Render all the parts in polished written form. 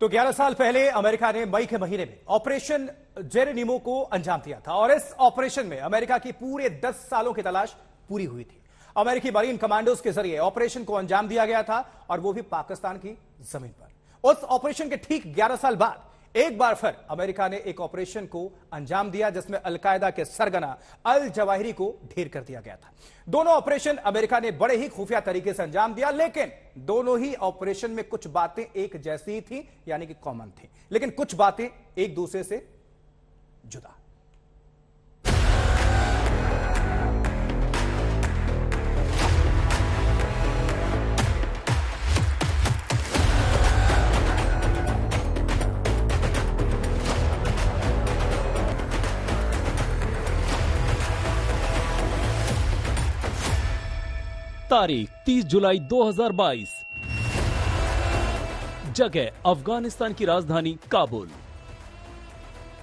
तो 11 साल पहले अमेरिका ने मई के महीने में ऑपरेशन जेरेनिमो को अंजाम दिया था और इस ऑपरेशन में अमेरिका की पूरे 10 सालों की तलाश पूरी हुई थी। अमेरिकी मरीन कमांडोज के जरिए ऑपरेशन को अंजाम दिया गया था और वो भी पाकिस्तान की जमीन पर। उस ऑपरेशन के ठीक 11 साल बाद एक बार फिर अमेरिका ने एक ऑपरेशन को अंजाम दिया जिसमें अलकायदा के सरगना अल जवाहिरी को ढेर कर दिया गया था। दोनों ऑपरेशन अमेरिका ने बड़े ही खुफिया तरीके से अंजाम दिया, लेकिन दोनों ही ऑपरेशन में कुछ बातें एक जैसी ही थी, यानी कि कॉमन थी, लेकिन कुछ बातें एक दूसरे से जुदा। तारीख 30 जुलाई 2022। जगह अफगानिस्तान की राजधानी काबुल।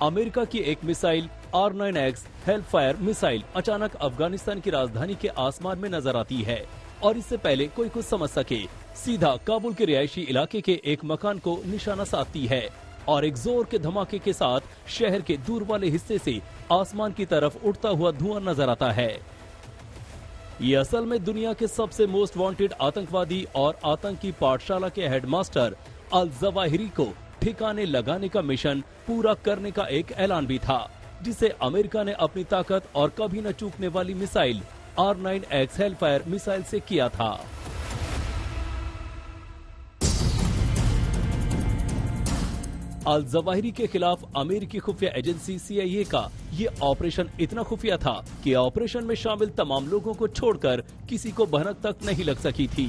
अमेरिका की एक मिसाइल R9X हेलफायर मिसाइल अचानक अफगानिस्तान की राजधानी के आसमान में नजर आती है और इससे पहले कोई कुछ समझ सके सीधा काबुल के रिहायशी इलाके के एक मकान को निशाना साधती है और एक जोर के धमाके के साथ शहर के दूर वाले हिस्से से आसमान की तरफ उड़ता हुआ धुआं नजर आता है। ये असल में दुनिया के सबसे मोस्ट वांटेड आतंकवादी और आतंकी पाठशाला के हेडमास्टर अल जवाहिरी को ठिकाने लगाने का मिशन पूरा करने का एक ऐलान भी था, जिसे अमेरिका ने अपनी ताकत और कभी न चूकने वाली मिसाइल R9X हेलफायर मिसाइल से किया था। अल जवाहिरी के खिलाफ अमेरिकी खुफिया एजेंसी CIA का ये ऑपरेशन इतना खुफिया था कि ऑपरेशन में शामिल तमाम लोगों को छोड़कर किसी को भनक तक नहीं लग सकी थी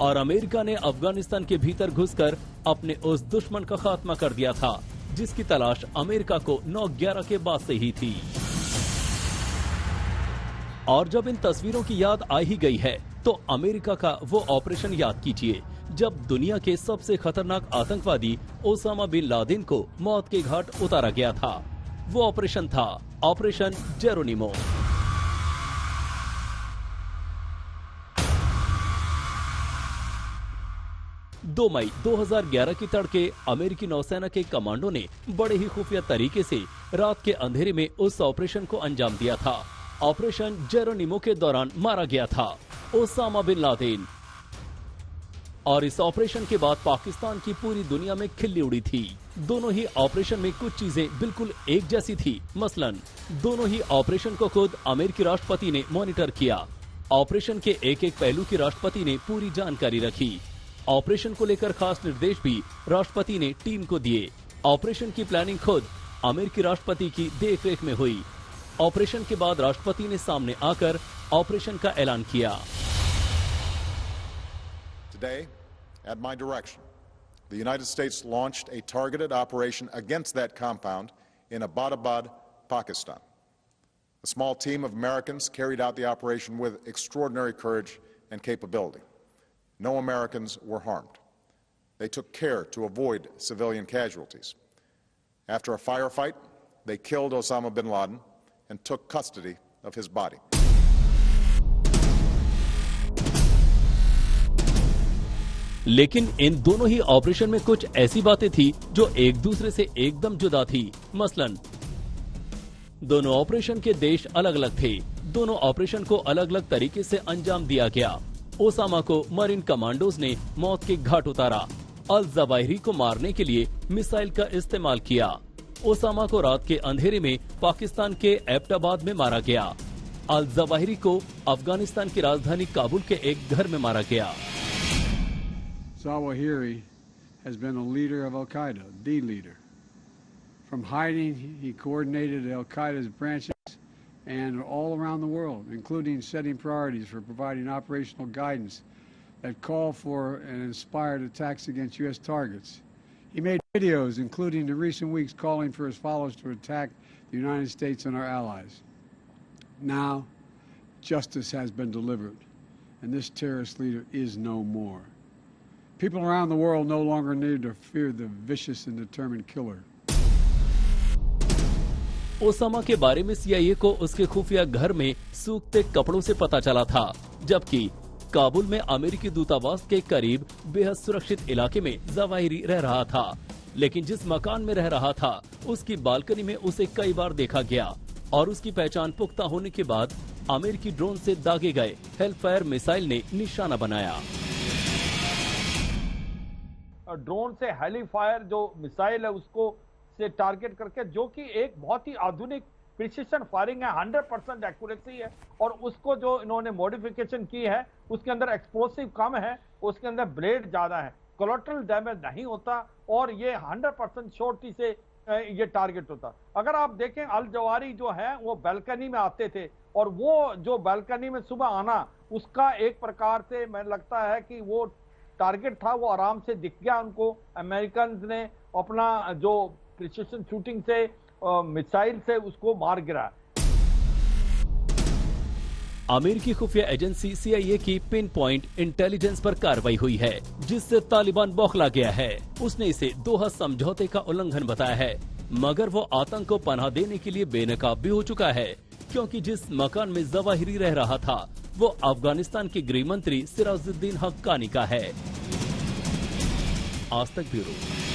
और अमेरिका ने अफगानिस्तान के भीतर घुसकर अपने उस दुश्मन का खात्मा कर दिया था जिसकी तलाश अमेरिका को 9/11 के बाद से ही थी। और जब इन तस्वीरों की याद आ ही गई है तो अमेरिका का वो ऑपरेशन याद कीजिए जब दुनिया के सबसे खतरनाक आतंकवादी ओसामा बिन लादेन को मौत के घाट उतारा गया था। वो ऑपरेशन था ऑपरेशन जेरोनिमो। दो मई 2011 की तड़के अमेरिकी नौसेना के कमांडो ने बड़े ही खुफिया तरीके से रात के अंधेरे में उस ऑपरेशन को अंजाम दिया था। ऑपरेशन जेरोनिमो के दौरान मारा गया था ओसामा बिन लादेन और इस ऑपरेशन के बाद पाकिस्तान की पूरी दुनिया में खिल्ली उड़ी थी। दोनों ही ऑपरेशन में कुछ चीजें बिल्कुल एक जैसी थी। मसलन दोनों ही ऑपरेशन को खुद अमेरिकी राष्ट्रपति ने मॉनिटर किया। ऑपरेशन के एक एक पहलू की राष्ट्रपति ने पूरी जानकारी रखी। ऑपरेशन को लेकर खास निर्देश भी राष्ट्रपति ने टीम को दिए। ऑपरेशन की प्लानिंग खुद अमेरिकी राष्ट्रपति की देखरेख में हुई। ऑपरेशन के बाद राष्ट्रपति ने सामने आकर ऑपरेशन का ऐलान किया। Today, at my direction, the United States launched a targeted operation against that compound in Abbottabad, Pakistan. A small team of Americans carried out the operation with extraordinary courage and capability. No Americans were harmed. They took care to avoid civilian casualties. After a firefight, they killed Osama bin Laden and took custody of his body. लेकिन इन दोनों ही operation में कुछ ऐसी बातें थी जो एक दूसरे से एकदम जुदा थी। मसलन दोनों ऑपरेशन के देश अलग अलग थे। दोनों ऑपरेशन को अलग अलग तरीके से अंजाम दिया गया। ओसामा को मरीन कमांडोज ने मौत के घाट उतारा। अल जवाहिरी को मारने के लिए मिसाइल का इस्तेमाल किया। ओसामा को रात के अंधेरे में पाकिस्तान के एबटाबाद में मारा गया। अल जवाहिरी को अफगानिस्तान की राजधानी काबुल के एक घर में मारा गया। Zawahiri has been a leader of Al-Qaeda, the leader. From hiding, he coordinated Al-Qaeda's branches and all around the world, including setting priorities for providing operational guidance that call for and inspired attacks against U.S. targets. He made videos, including in recent weeks, calling for his followers to attack the United States and our allies. Now, justice has been delivered, and this terrorist leader is no more. People around the world no longer need to fear the vicious and determined killer. Osama के बारे में CIA को उसके खुफिया घर में सूखते कपड़ों से पता चला था, जबकि काबुल में अमेरिकी दूतावास के करीब बेहद सुरक्षित इलाके में जवाहिरी रह रहा था। लेकिन जिस मकान में रह रहा था उसकी बालकनी में उसे कई बार देखा गया और उसकी पहचान पुख्ता होने के बाद अमेरिकी ड्रोन से दागे गए हेलफायर मिसाइल ने निशाना बनाया। ड्रोन से हेलीफायर जो मिसाइल है उसको से टारगेट करके, जो कि एक बहुत ही आधुनिक प्रिसिशन फायरिंग है, 100% एक्यूरेसी है, और उसको जो इन्होंने मॉडिफिकेशन की है उसके अंदर एक्सप्लोसिव कम है, उसके अंदर ब्लेड ज्यादा है, कोलेटरल डैमेज नहीं होता और ये 100% श्योरिटी से ये टारगेट होता। अगर आप देखें अल जवारी जो है वो बालकनी में आते थे और वो जो बालकनी में सुबह आना उसका एक प्रकार से मैं लगता है कि वो टारगेट था, वो आराम से दिख गया उनको। अमेरिकन ने अपना जो प्रिसिशन शूटिंग से मिसाइल से उसको मार गिरा। अमेरिकी खुफिया एजेंसी CIA की पिन पॉइंट इंटेलिजेंस पर कार्रवाई हुई है, जिससे तालिबान बौखला गया है। उसने इसे दोहा समझौते का उल्लंघन बताया है, मगर वो आतंक को पनाह देने के लिए बेनकाब भी हो चुका है, क्योंकि जिस मकान में जवाहिरी रह रहा था वो अफगानिस्तान के गृह मंत्री सिराजुद्दीन हक्कानी का है। आज तक ब्यूरो।